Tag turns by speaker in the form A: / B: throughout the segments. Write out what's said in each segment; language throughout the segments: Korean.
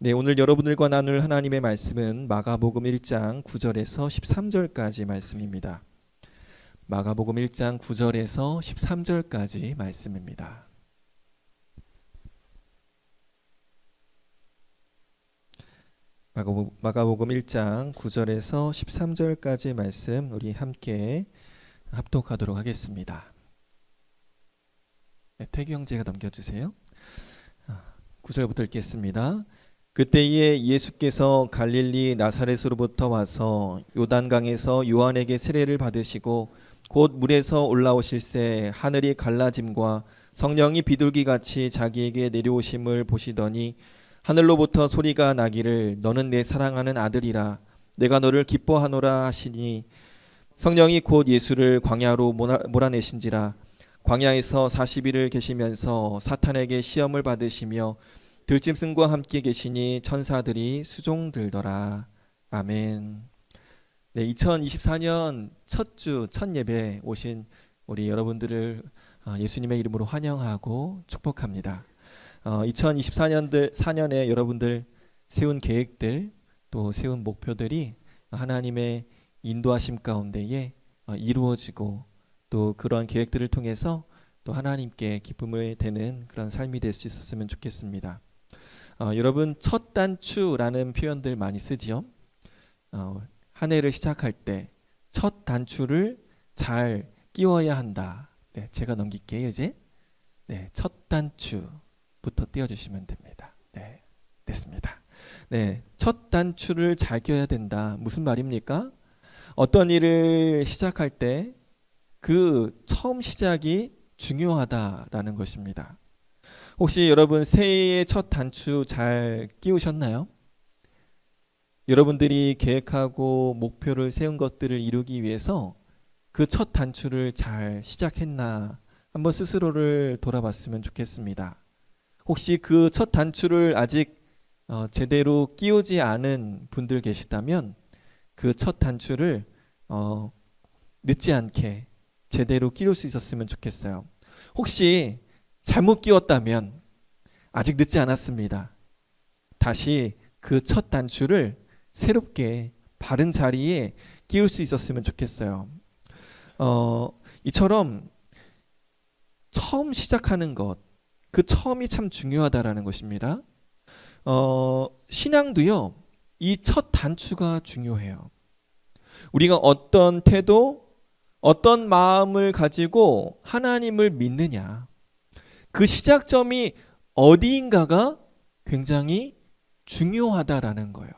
A: 네, 오늘 여러분들과 나눌 하나님의 말씀은 마가복음 1장 9절에서 13절까지 말씀입니다. 마가복음 1장 9절에서 13절까지 말씀입니다. 마가복음 1장 9절에서 13절까지 말씀 우리 함께 합독하도록 하겠습니다. 네, 태규 형제가 넘겨주세요. 9절부터 읽겠습니다. 그때에 예수께서 갈릴리 나사렛으로부터 와서 요단강에서 요한에게 세례를 받으시고 곧 물에서 올라오실새 하늘이 갈라짐과 성령이 비둘기같이 자기에게 내려오심을 보시더니 하늘로부터 소리가 나기를 너는 내 사랑하는 아들이라 내가 너를 기뻐하노라 하시니 성령이 곧 예수를 광야로 몰아내신지라 광야에서 40일을 계시면서 사탄에게 시험을 받으시며 들짐승과 함께 계시니 천사들이 수종들더라. 아멘. 네, 2024년 첫 주, 첫 예배 오신 우리 여러분들을 예수님의 이름으로 환영하고 축복합니다. 2024년에 여러분들 세운 계획들 또 세운 목표들이 하나님의 인도하심 가운데에 이루어지고 또 그러한 계획들을 통해서 또 하나님께 기쁨을 되는 그런 삶이 될 수 있었으면 좋겠습니다. 여러분 첫 단추라는 표현들 많이 쓰지요. 한 해를 시작할 때 첫 단추를 잘 끼워야 한다. 네, 제가 넘길게요 이제. 네, 첫 단추부터 띄워주시면 됩니다. 네, 됐습니다. 네, 첫 단추를 잘 끼워야 된다. 무슨 말입니까? 어떤 일을 시작할 때 그 처음 시작이 중요하다라는 것입니다. 혹시 여러분 새해의 첫 단추 잘 끼우셨나요? 여러분들이 계획하고 목표를 세운 것들을 이루기 위해서 그 첫 단추를 잘 시작했나 한번 스스로를 돌아봤으면 좋겠습니다. 혹시 그 첫 단추를 아직 제대로 끼우지 않은 분들 계시다면 그 첫 단추를 늦지 않게 제대로 끼울 수 있었으면 좋겠어요. 혹시 잘못 끼웠다면 아직 늦지 않았습니다. 다시 그 첫 단추를 새롭게 바른 자리에 끼울 수 있었으면 좋겠어요. 이처럼 처음 시작하는 것, 그 처음이 참 중요하다라는 것입니다. 신앙도요, 이 첫 단추가 중요해요. 우리가 어떤 태도, 어떤 마음을 가지고 하나님을 믿느냐, 그 시작점이 어디인가가 굉장히 중요하다라는 거예요.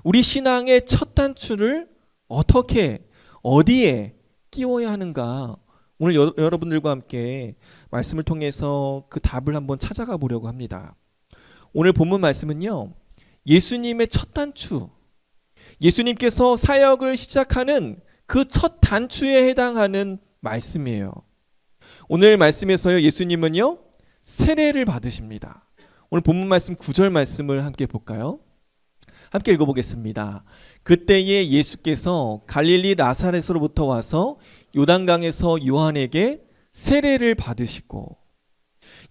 A: 우리 신앙의 첫 단추를 어떻게, 어디에 끼워야 하는가, 오늘 여러분들과 함께 말씀을 통해서 그 답을 한번 찾아가 보려고 합니다. 오늘 본문 말씀은요, 예수님의 첫 단추, 예수님께서 사역을 시작하는 그 첫 단추에 해당하는 말씀이에요. 오늘 말씀에서요, 예수님은요 세례를 받으십니다. 오늘 본문 말씀 9절 말씀을 함께 볼까요? 함께 읽어보겠습니다. 그때에 예수께서 갈릴리 나사렛으로부터 와서 요단강에서 요한에게 세례를 받으시고,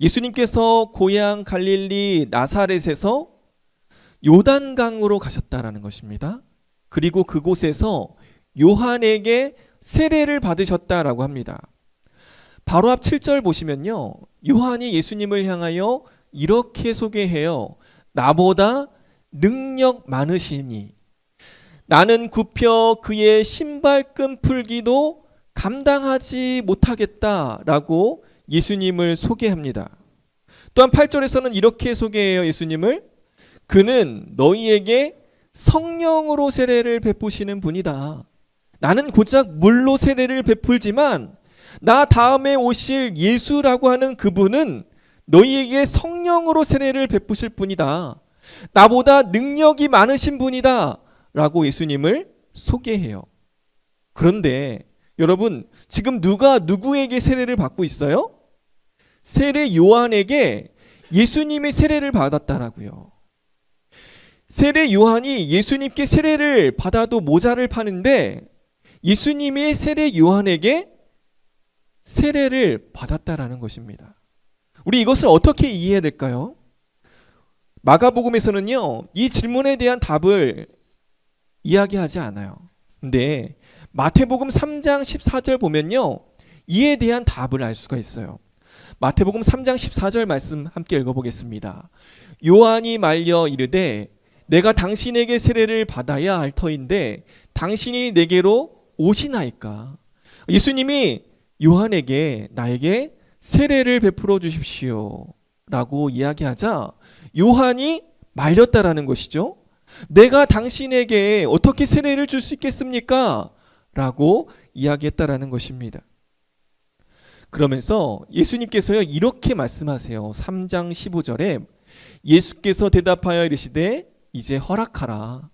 A: 예수님께서 고향 갈릴리 나사렛에서 요단강으로 가셨다라는 것입니다. 그리고 그곳에서 요한에게 세례를 받으셨다라고 합니다. 바로 앞 7절 보시면요, 요한이 예수님을 향하여 이렇게 소개해요. 나보다 능력 많으시니 나는 굽혀 그의 신발끈 풀기도 감당하지 못하겠다라고 예수님을 소개합니다. 또한 8절에서는 이렇게 소개해요. 예수님을, 그는 너희에게 성령으로 세례를 베푸시는 분이다. 나는 고작 물로 세례를 베풀지만 나 다음에 오실 예수라고 하는 그분은 너희에게 성령으로 세례를 베푸실 분이다. 나보다 능력이 많으신 분이다 라고 예수님을 소개해요. 그런데 여러분, 지금 누가 누구에게 세례를 받고 있어요? 세례 요한에게 예수님의 세례를 받았다라고요. 세례 요한이 예수님께 세례를 받아도 모자를 파는데 예수님이 세례 요한에게 세례를 받았다라는 것입니다. 우리 이것을 어떻게 이해해야 될까요? 마가복음에서는요, 이 질문에 대한 답을 이야기하지 않아요. 근데 마태복음 3장 14절 보면요, 이에 대한 답을 알 수가 있어요. 마태복음 3장 14절 말씀 함께 읽어보겠습니다. 요한이 말려 이르되 내가 당신에게 세례를 받아야 할 터인데 당신이 내게로 오시나이까. 예수님이 요한에게 나에게 세례를 베풀어 주십시오 라고 이야기하자 요한이 말렸다라는 것이죠. 내가 당신에게 어떻게 세례를 줄 수 있겠습니까? 라고 이야기했다라는 것입니다. 그러면서 예수님께서요 이렇게 말씀하세요. 3장 15절에 예수께서 대답하여 이르시되 이제 허락하라.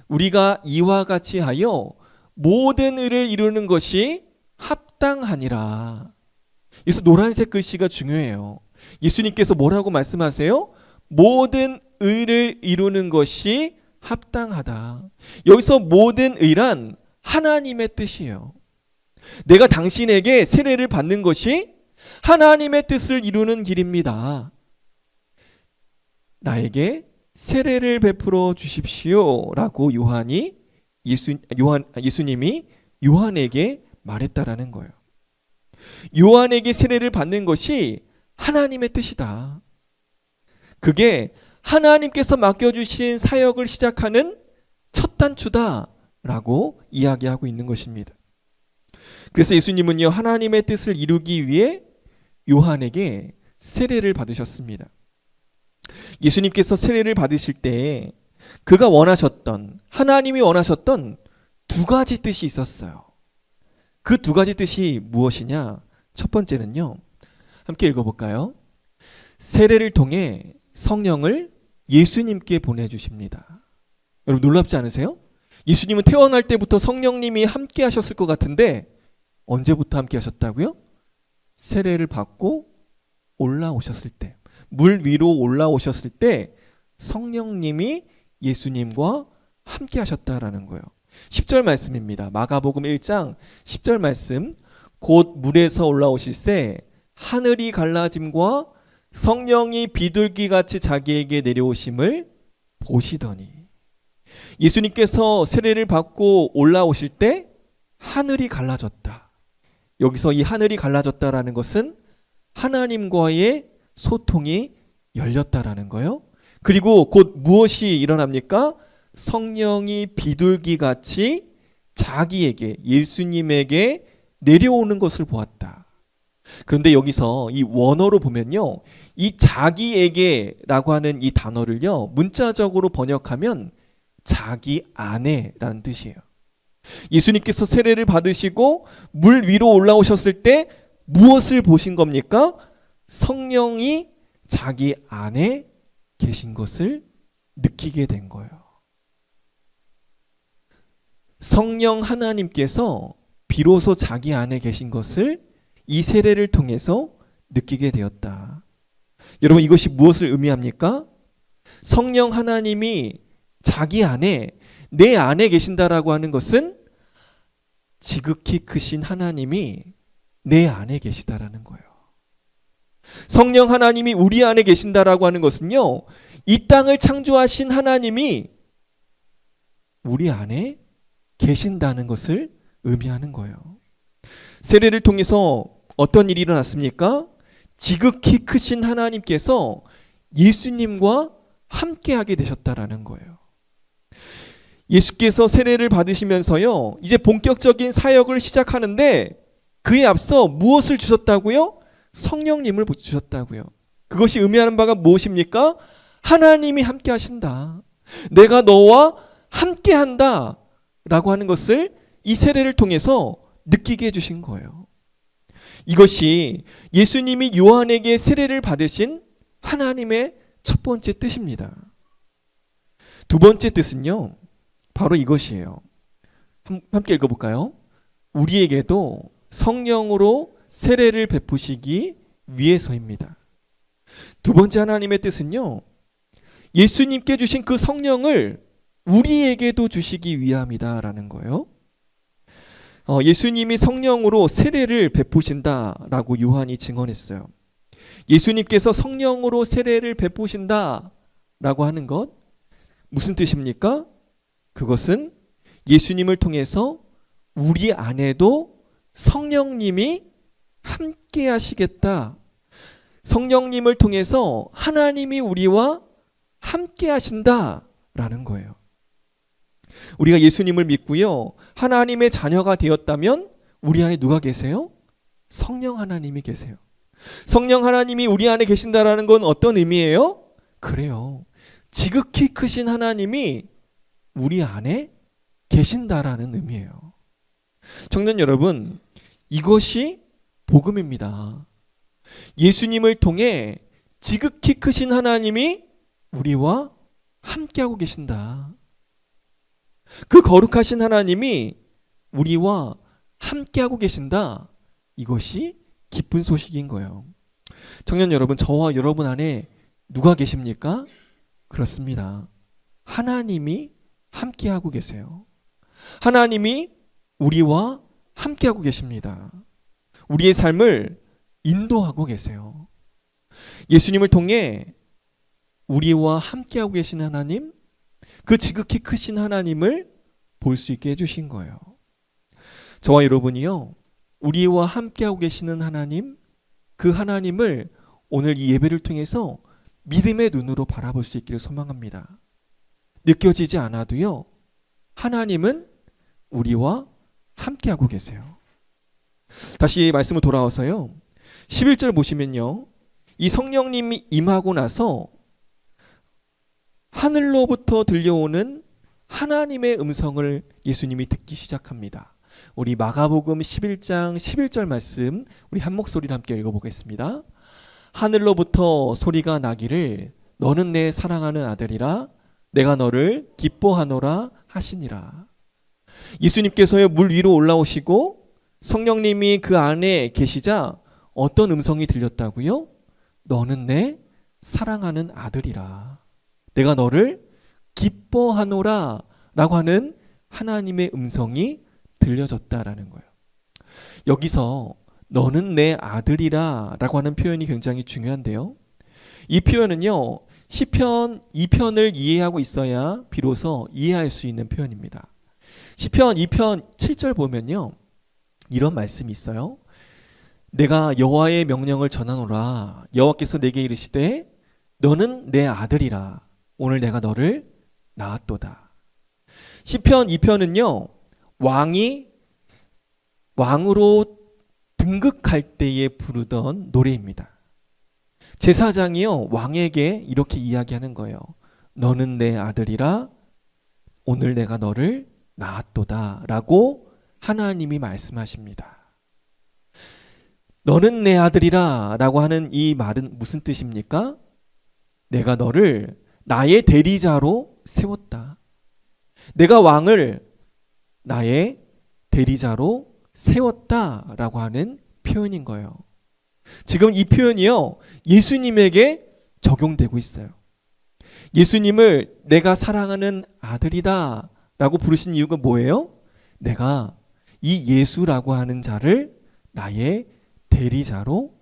A: 우리가 이와 같이 하여 모든 의를 이루는 것이 합당하니라. 여기서 노란색 글씨가 중요해요. 예수님께서 뭐라고 말씀하세요? 모든 의를 이루는 것이 합당하다. 여기서 모든 의란 하나님의 뜻이에요. 내가 당신에게 세례를 받는 것이 하나님의 뜻을 이루는 길입니다. 나에게 세례를 베풀어 주십시오 라고 예수님이 요한에게 말했다라는 거예요. 요한에게 세례를 받는 것이 하나님의 뜻이다. 그게 하나님께서 맡겨주신 사역을 시작하는 첫 단추다 라고 이야기하고 있는 것입니다. 그래서 예수님은요 하나님의 뜻을 이루기 위해 요한에게 세례를 받으셨습니다. 예수님께서 세례를 받으실 때 그가 원하셨던, 하나님이 원하셨던 두 가지 뜻이 있었어요. 그 두 가지 뜻이 무엇이냐? 첫 번째는요, 함께 읽어볼까요? 세례를 통해 성령을 예수님께 보내주십니다. 여러분 놀랍지 않으세요? 예수님은 태어날 때부터 성령님이 함께 하셨을 것 같은데 언제부터 함께 하셨다고요? 세례를 받고 올라오셨을 때, 물 위로 올라오셨을 때 성령님이 예수님과 함께 하셨다라는 거예요. 10절 말씀입니다. 마가복음 1장 10절 말씀. 곧 물에서 올라오실새 하늘이 갈라짐과 성령이 비둘기같이 자기에게 내려오심을 보시더니. 예수님께서 세례를 받고 올라오실 때 하늘이 갈라졌다. 여기서 이 하늘이 갈라졌다라는 것은 하나님과의 소통이 열렸다라는 거예요. 그리고 곧 무엇이 일어납니까? 성령이 비둘기같이 자기에게, 예수님에게 내려오는 것을 보았다. 그런데 여기서 이 원어로 보면요, 이 자기에게라고 하는 이 단어를요 문자적으로 번역하면 자기 안에라는 뜻이에요. 예수님께서 세례를 받으시고 물 위로 올라오셨을 때 무엇을 보신 겁니까? 성령이 자기 안에 계신 것을 느끼게 된 거예요. 성령 하나님께서 비로소 자기 안에 계신 것을 이 세례를 통해서 느끼게 되었다. 여러분 이것이 무엇을 의미합니까? 성령 하나님이 자기 안에, 내 안에 계신다라고 하는 것은 지극히 크신 하나님이 내 안에 계시다라는 거예요. 성령 하나님이 우리 안에 계신다라고 하는 것은요, 이 땅을 창조하신 하나님이 우리 안에 계신다는 것을 의미하는 거예요. 세례를 통해서 어떤 일이 일어났습니까? 지극히 크신 하나님께서 예수님과 함께하게 되셨다라는 거예요. 예수께서 세례를 받으시면서요, 이제 본격적인 사역을 시작하는데 그에 앞서 무엇을 주셨다고요? 성령님을 주셨다고요. 그것이 의미하는 바가 무엇입니까? 하나님이 함께 하신다. 내가 너와 함께 한다 라고 하는 것을 이 세례를 통해서 느끼게 해주신 거예요. 이것이 예수님이 요한에게 세례를 받으신 하나님의 첫 번째 뜻입니다. 두 번째 뜻은요, 바로 이것이에요. 함께 읽어볼까요? 우리에게도 성령으로 세례를 베푸시기 위해서입니다. 두 번째 하나님의 뜻은요, 예수님께 주신 그 성령을 우리에게도 주시기 위함이다라는 거예요. 예수님이 성령으로 세례를 베푸신다라고 요한이 증언했어요. 예수님께서 성령으로 세례를 베푸신다 라고 하는 것 무슨 뜻입니까? 그것은 예수님을 통해서 우리 안에도 성령님이 함께 하시겠다. 성령님을 통해서 하나님이 우리와 함께 하신다라는 거예요. 우리가 예수님을 믿고요, 하나님의 자녀가 되었다면 우리 안에 누가 계세요? 성령 하나님이 계세요. 성령 하나님이 우리 안에 계신다라는 건 어떤 의미예요? 그래요. 지극히 크신 하나님이 우리 안에 계신다라는 의미예요. 청년 여러분, 이것이 복음입니다. 예수님을 통해 지극히 크신 하나님이 우리와 함께하고 계신다. 그 거룩하신 하나님이 우리와 함께하고 계신다. 이것이 기쁜 소식인 거예요. 청년 여러분, 저와 여러분 안에 누가 계십니까? 그렇습니다. 하나님이 함께하고 계세요. 하나님이 우리와 함께하고 계십니다. 우리의 삶을 인도하고 계세요. 예수님을 통해 우리와 함께하고 계신 하나님, 그 지극히 크신 하나님을 볼 수 있게 해주신 거예요. 저와 여러분이요, 우리와 함께하고 계시는 하나님, 그 하나님을 오늘 이 예배를 통해서 믿음의 눈으로 바라볼 수 있기를 소망합니다. 느껴지지 않아도요, 하나님은 우리와 함께하고 계세요. 다시 말씀을 돌아와서요, 11절 보시면요, 이 성령님이 임하고 나서 하늘로부터 들려오는 하나님의 음성을 예수님이 듣기 시작합니다. 우리 마가복음 11장 11절 말씀 우리 한 목소리로 함께 읽어보겠습니다. 하늘로부터 소리가 나기를 너는 내 사랑하는 아들이라 내가 너를 기뻐하노라 하시니라. 예수님께서요, 물 위로 올라오시고 성령님이 그 안에 계시자 어떤 음성이 들렸다고요? 너는 내 사랑하는 아들이라. 내가 너를 기뻐하노라 라고 하는 하나님의 음성이 들려졌다라는 거예요. 여기서 너는 내 아들이라 라고 하는 표현이 굉장히 중요한데요. 이 표현은요, 시편 2편을 이해하고 있어야 비로소 이해할 수 있는 표현입니다. 시편 2편 7절 보면요, 이런 말씀이 있어요. 내가 여호와의 명령을 전하노라. 여호와께서 내게 이르시되 너는 내 아들이라. 오늘 내가 너를 낳았도다. 시편 2편은요, 왕이 왕으로 등극할 때에 부르던 노래입니다. 제사장이요, 왕에게 이렇게 이야기하는 거예요. 너는 내 아들이라. 오늘 내가 너를 낳았도다 라고 하나님이 말씀하십니다. 너는 내 아들이라 라고 하는 이 말은 무슨 뜻입니까? 내가 너를 나의 대리자로 세웠다. 내가 왕을 나의 대리자로 세웠다라고 하는 표현인 거예요. 지금 이 표현이요, 예수님에게 적용되고 있어요. 예수님을 내가 사랑하는 아들이다 라고 부르신 이유가 뭐예요? 내가 이 예수라고 하는 자를 나의 대리자로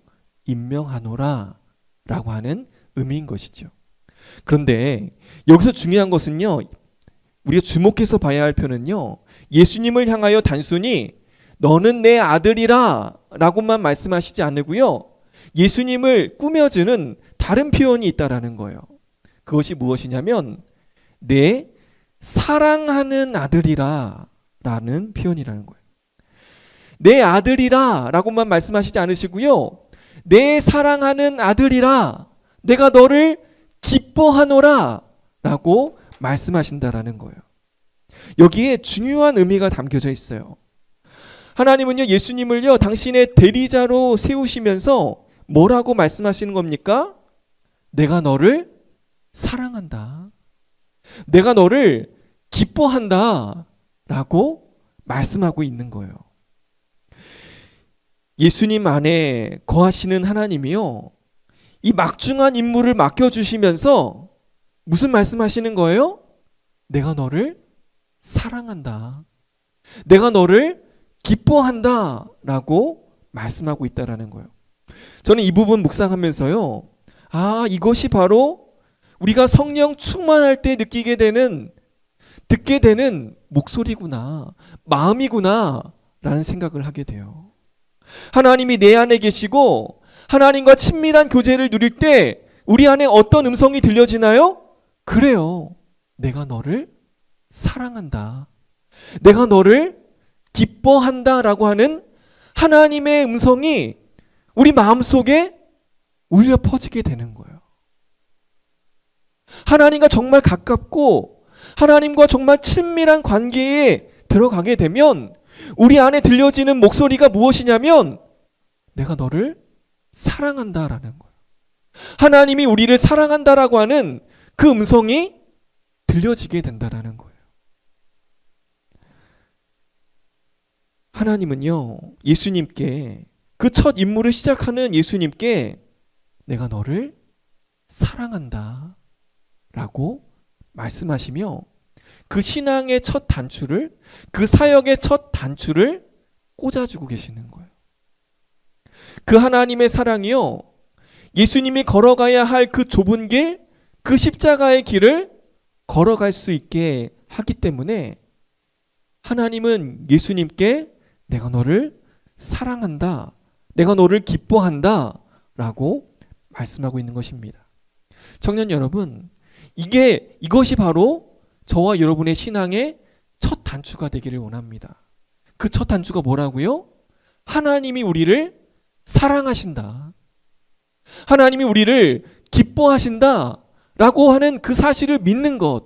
A: 임명하노라 라고 하는 의미인 것이죠. 그런데 여기서 중요한 것은요, 우리가 주목해서 봐야 할 표현은요, 예수님을 향하여 단순히 너는 내 아들이라 라고만 말씀하시지 않으고요, 예수님을 꾸며주는 다른 표현이 있다라는 거예요. 그것이 무엇이냐면 내 사랑하는 아들이라 라는 표현이라는 거예요. 내 아들이라 라고만 말씀하시지 않으시고요, 내 사랑하는 아들이라, 내가 너를 기뻐하노라 라고 말씀하신다라는 거예요. 여기에 중요한 의미가 담겨져 있어요. 하나님은요, 예수님을요, 당신의 대리자로 세우시면서 뭐라고 말씀하시는 겁니까? 내가 너를 사랑한다. 내가 너를 기뻐한다 라고 말씀하고 있는 거예요. 예수님 안에 거하시는 하나님이요, 이 막중한 임무를 맡겨주시면서 무슨 말씀하시는 거예요? 내가 너를 사랑한다. 내가 너를 기뻐한다 라고 말씀하고 있다라는 거예요. 저는 이 부분 묵상하면서요, 이것이 바로 우리가 성령 충만할 때 느끼게 되는, 듣게 되는 목소리구나, 마음이구나 라는 생각을 하게 돼요. 하나님이 내 안에 계시고 하나님과 친밀한 교제를 누릴 때 우리 안에 어떤 음성이 들려지나요? 그래요. 내가 너를 사랑한다. 내가 너를 기뻐한다 라고 하는 하나님의 음성이 우리 마음속에 울려 퍼지게 되는 거예요. 하나님과 정말 가깝고 하나님과 정말 친밀한 관계에 들어가게 되면 우리 안에 들려지는 목소리가 무엇이냐면 내가 너를 사랑한다라는 거예요. 하나님이 우리를 사랑한다라고 하는 그 음성이 들려지게 된다라는 거예요. 하나님은요, 예수님께, 그 첫 임무를 시작하는 예수님께 내가 너를 사랑한다 라고 말씀하시며 그 신앙의 첫 단추를, 그 사역의 첫 단추를 꽂아주고 계시는 거예요. 그 하나님의 사랑이요, 예수님이 걸어가야 할 그 좁은 길, 그 십자가의 길을 걸어갈 수 있게 하기 때문에 하나님은 예수님께 내가 너를 사랑한다, 내가 너를 기뻐한다 라고 말씀하고 있는 것입니다. 청년 여러분, 이것이 바로 저와 여러분의 신앙의 첫 단추가 되기를 원합니다. 그 첫 단추가 뭐라고요? 하나님이 우리를 사랑하신다, 하나님이 우리를 기뻐하신다 라고 하는 그 사실을 믿는 것,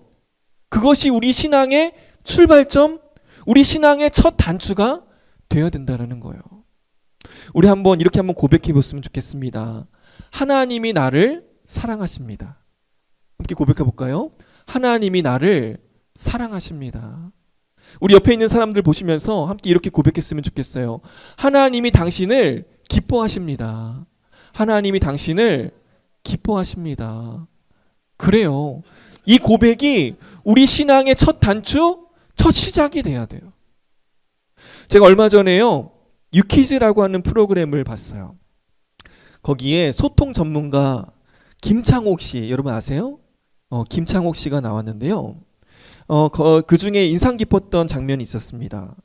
A: 그것이 우리 신앙의 출발점, 우리 신앙의 첫 단추가 되어야 된다는 거예요. 우리 이렇게 한번 고백해 봤으면 좋겠습니다. 하나님이 나를 사랑하십니다. 함께 고백해 볼까요? 하나님이 나를 사랑하십니다. 우리 옆에 있는 사람들 보시면서 함께 이렇게 고백했으면 좋겠어요. 하나님이 당신을 기뻐하십니다. 하나님이 당신을 기뻐하십니다. 그래요. 이 고백이 우리 신앙의 첫 단추, 첫 시작이 돼야 돼요. 제가 얼마 전에요, 유퀴즈라고 하는 프로그램을 봤어요. 거기에 소통 전문가 김창옥 씨, 여러분 아세요? 김창옥 씨가 나왔는데요. 그 중에 인상 깊었던 장면이 있었습니다.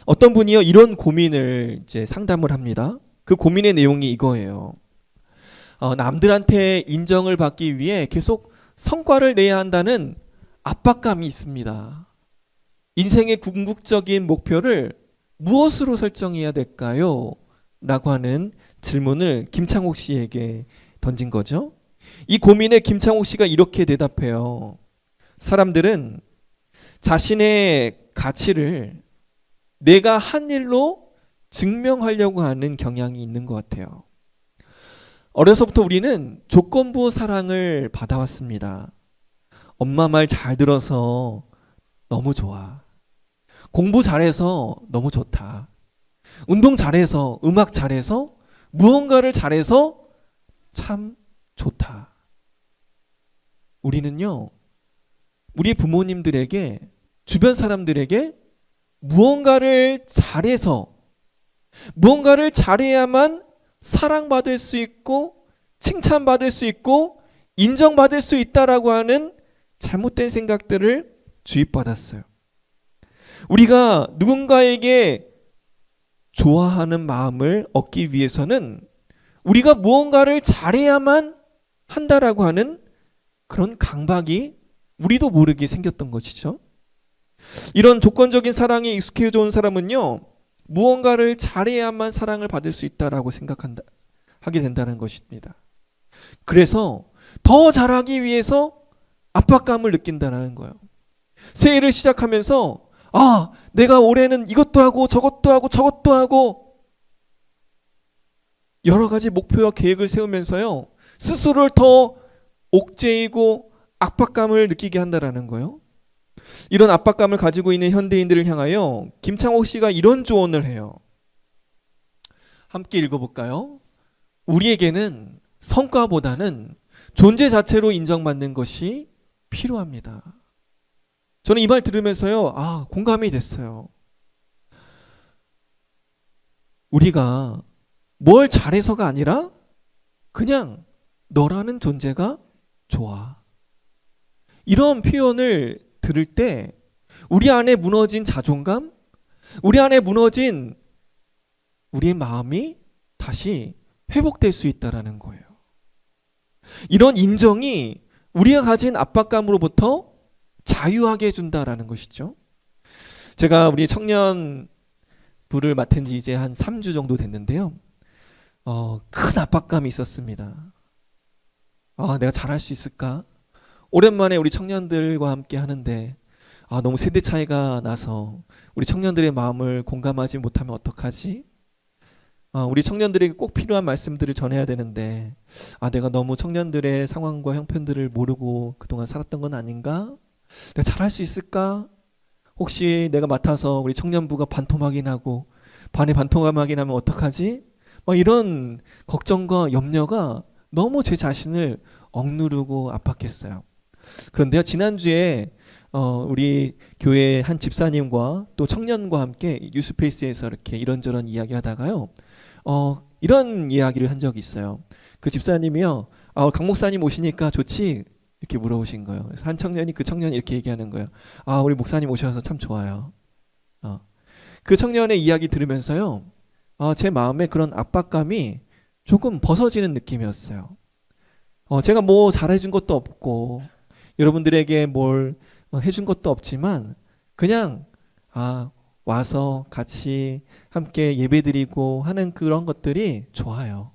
A: 어떤 분이요, 이런 고민을 이제 상담을 합니다. 그 고민의 내용이 이거예요. 남들한테 인정을 받기 위해 계속 성과를 내야 한다는 압박감이 있습니다. 인생의 궁극적인 목표를 무엇으로 설정해야 될까요? 라고 하는 질문을 김창옥 씨에게 던진 거죠. 이 고민에 김창옥 씨가 이렇게 대답해요. 사람들은 자신의 가치를 내가 한 일로 증명하려고 하는 경향이 있는 것 같아요. 어려서부터 우리는 조건부 사랑을 받아왔습니다. 엄마 말 잘 들어서 너무 좋아. 공부 잘해서 너무 좋다. 운동 잘해서, 음악 잘해서, 무언가를 잘해서 참 좋다. 우리는요, 우리 부모님들에게, 주변 사람들에게 무언가를 잘해서, 무언가를 잘해야만 사랑받을 수 있고 칭찬받을 수 있고 인정받을 수 있다라고 하는 잘못된 생각들을 주입받았어요. 우리가 누군가에게 좋아하는 마음을 얻기 위해서는 우리가 무언가를 잘해야만 한다라고 하는 그런 강박이 우리도 모르게 생겼던 것이죠. 이런 조건적인 사랑에 익숙해져 온 사람은요, 무언가를 잘해야만 사랑을 받을 수 있다라고 하게 된다는 것입니다. 그래서 더 잘하기 위해서 압박감을 느낀다는 거예요. 새해를 시작하면서 내가 올해는 이것도 하고 저것도 하고 저것도 하고 여러 가지 목표와 계획을 세우면서요, 스스로를 더 옥죄이고 압박감을 느끼게 한다는 거예요. 이런 압박감을 가지고 있는 현대인들을 향하여 김창옥 씨가 이런 조언을 해요. 함께 읽어볼까요? 우리에게는 성과보다는 존재 자체로 인정받는 것이 필요합니다. 저는 이 말 들으면서요, 공감이 됐어요. 우리가 뭘 잘해서가 아니라 그냥 너라는 존재가 좋아. 이런 표현을 들을 때 우리 안에 무너진 자존감, 우리 안에 무너진 우리의 마음이 다시 회복될 수 있다라는 거예요. 이런 인정이 우리가 가진 압박감으로부터 자유하게 해준다라는 것이죠. 제가 우리 청년부를 맡은 지 이제 한 3주 정도 됐는데요. 큰 압박감이 있었습니다. 내가 잘할 수 있을까? 오랜만에 우리 청년들과 함께 하는데 너무 세대 차이가 나서 우리 청년들의 마음을 공감하지 못하면 어떡하지? 우리 청년들에게 꼭 필요한 말씀들을 전해야 되는데 내가 너무 청년들의 상황과 형편들을 모르고 그동안 살았던 건 아닌가? 내가 잘할 수 있을까? 혹시 내가 맡아서 우리 청년부가 반토막이 나고 반에 반토막이 나면 어떡하지? 이런 걱정과 염려가 너무 제 자신을 억누르고 압박했어요. 그런데요, 지난주에 우리 교회 한 집사님과 또 청년과 함께 뉴스페이스에서 이렇게 이런저런 이야기 하다가요, 이런 이야기를 한 적이 있어요. 그 집사님이요, 강 목사님 오시니까 좋지? 이렇게 물어보신 거예요. 그래서 한 청년이 그 청년이 이렇게 얘기하는 거예요. 우리 목사님 오셔서 참 좋아요. 그 청년의 이야기 들으면서요, 제 마음에 그런 압박감이 조금 벗어지는 느낌이었어요. 제가 뭐 잘해준 것도 없고 여러분들에게 뭘 해준 것도 없지만 그냥 와서 같이 함께 예배드리고 하는 그런 것들이 좋아요.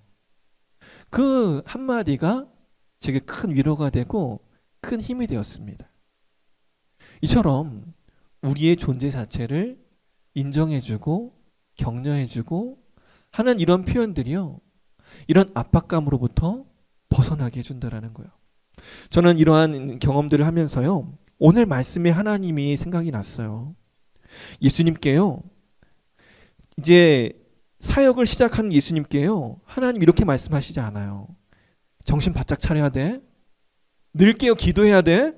A: 그 한마디가 제게 큰 위로가 되고 큰 힘이 되었습니다. 이처럼 우리의 존재 자체를 인정해주고 격려해주고 하는 이런 표현들이요, 이런 압박감으로부터 벗어나게 해준다라는 거예요. 저는 이러한 경험들을 하면서요, 오늘 말씀의 하나님이 생각이 났어요. 예수님께요, 이제 사역을 시작하는 예수님께요, 하나님 이렇게 말씀하시지 않아요. 정신 바짝 차려야 돼. 늘 깨어 기도해야 돼.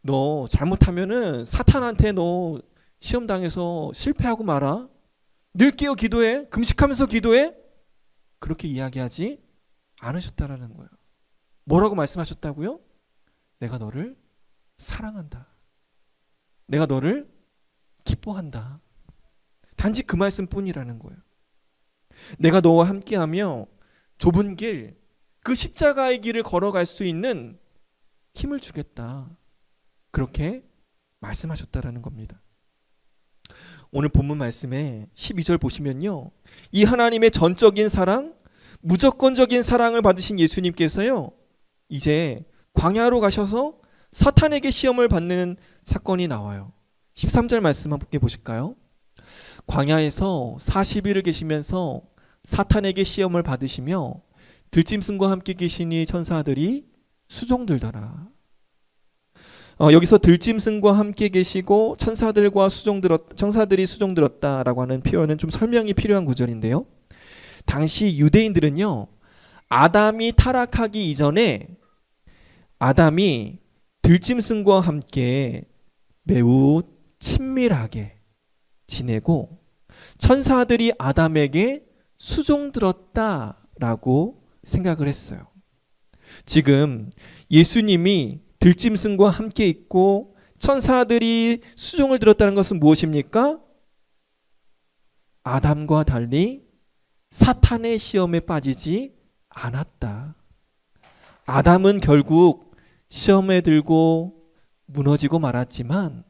A: 너 잘못하면은 사탄한테 너 시험 당해서 실패하고 말아. 늘 깨어 기도해. 금식하면서 기도해. 그렇게 이야기하지 않으셨다라는 거예요. 뭐라고 말씀하셨다고요? 내가 너를 사랑한다. 내가 너를 기뻐한다. 단지 그 말씀뿐이라는 거예요. 내가 너와 함께하며 좁은 길, 그 십자가의 길을 걸어갈 수 있는 힘을 주겠다. 그렇게 말씀하셨다라는 겁니다. 오늘 본문 말씀에 12절 보시면요, 이 하나님의 전적인 사랑, 무조건적인 사랑을 받으신 예수님께서요, 이제 광야로 가셔서 사탄에게 시험을 받는 사건이 나와요. 13절 말씀 함께 보실까요? 광야에서 40일을 계시면서 사탄에게 시험을 받으시며 들짐승과 함께 계시니 천사들이 수종들더라. 여기서 들짐승과 함께 계시고 천사들이 수종들었다라고 하는 표현은 좀 설명이 필요한 구절인데요. 당시 유대인들은요, 아담이 타락하기 이전에 아담이 들짐승과 함께 매우 친밀하게 지내고 천사들이 아담에게 수종들었다라고 생각을 했어요. 지금 예수님이 들짐승과 함께 있고 천사들이 수종을 들었다는 것은 무엇입니까? 아담과 달리 사탄의 시험에 빠지지 않았다. 아담은 결국 시험에 들고 무너지고 말았지만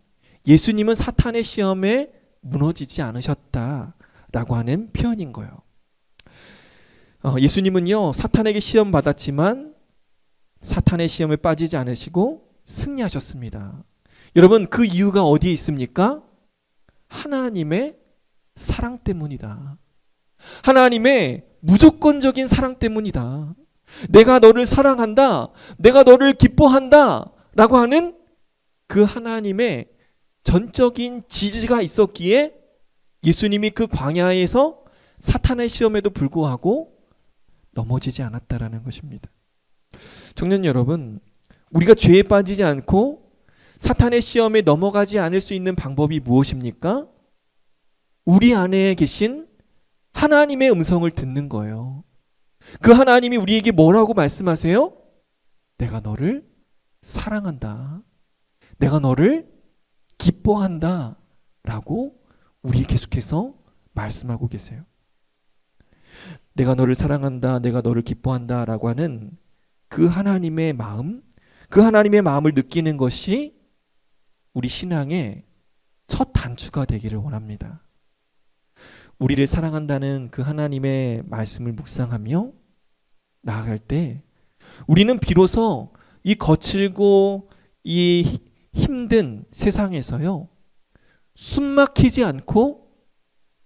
A: 예수님은 사탄의 시험에 무너지지 않으셨다라고 하는 표현인 거예요. 예수님은요, 사탄에게 시험 받았지만 사탄의 시험에 빠지지 않으시고 승리하셨습니다. 여러분, 그 이유가 어디에 있습니까? 하나님의 사랑 때문이다. 하나님의 무조건적인 사랑 때문이다. 내가 너를 사랑한다, 내가 너를 기뻐한다 라고 하는 그 하나님의 전적인 지지가 있었기에 예수님이 그 광야에서 사탄의 시험에도 불구하고 넘어지지 않았다라는 것입니다. 청년 여러분, 우리가 죄에 빠지지 않고 사탄의 시험에 넘어가지 않을 수 있는 방법이 무엇입니까? 우리 안에 계신 하나님의 음성을 듣는 거예요. 그 하나님이 우리에게 뭐라고 말씀하세요? 내가 너를 사랑한다. 내가 너를 기뻐한다. 라고 우리 계속해서 말씀하고 계세요. 내가 너를 사랑한다. 내가 너를 기뻐한다. 라고 하는 그 하나님의 마음, 그 하나님의 마음을 느끼는 것이 우리 신앙의 첫 단추가 되기를 원합니다. 우리를 사랑한다는 그 하나님의 말씀을 묵상하며 나아갈 때 우리는 비로소 이 거칠고 이 힘든 세상에서요, 숨 막히지 않고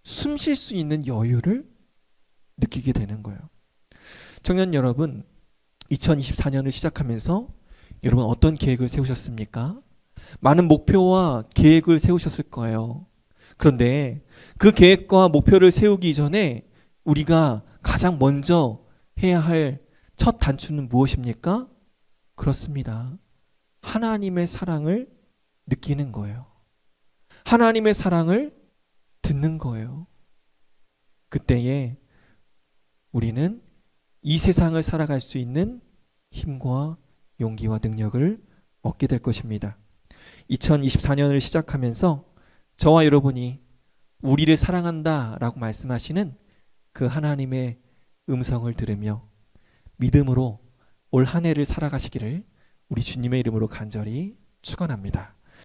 A: 숨 쉴 수 있는 여유를 느끼게 되는 거예요. 청년 여러분, 2024년을 시작하면서 여러분 어떤 계획을 세우셨습니까? 많은 목표와 계획을 세우셨을 거예요. 그런데 그 계획과 목표를 세우기 전에 우리가 가장 먼저 해야 할 첫 단추는 무엇입니까? 그렇습니다. 하나님의 사랑을 느끼는 거예요. 하나님의 사랑을 듣는 거예요. 그때에 우리는 이 세상을 살아갈 수 있는 힘과 용기와 능력을 얻게 될 것입니다. 2024년을 시작하면서 저와 여러분이 우리를 사랑한다 라고 말씀하시는 그 하나님의 음성을 들으며 믿음으로 올 한 해를 살아가시기를 우리 주님의 이름으로 간절히 축원합니다.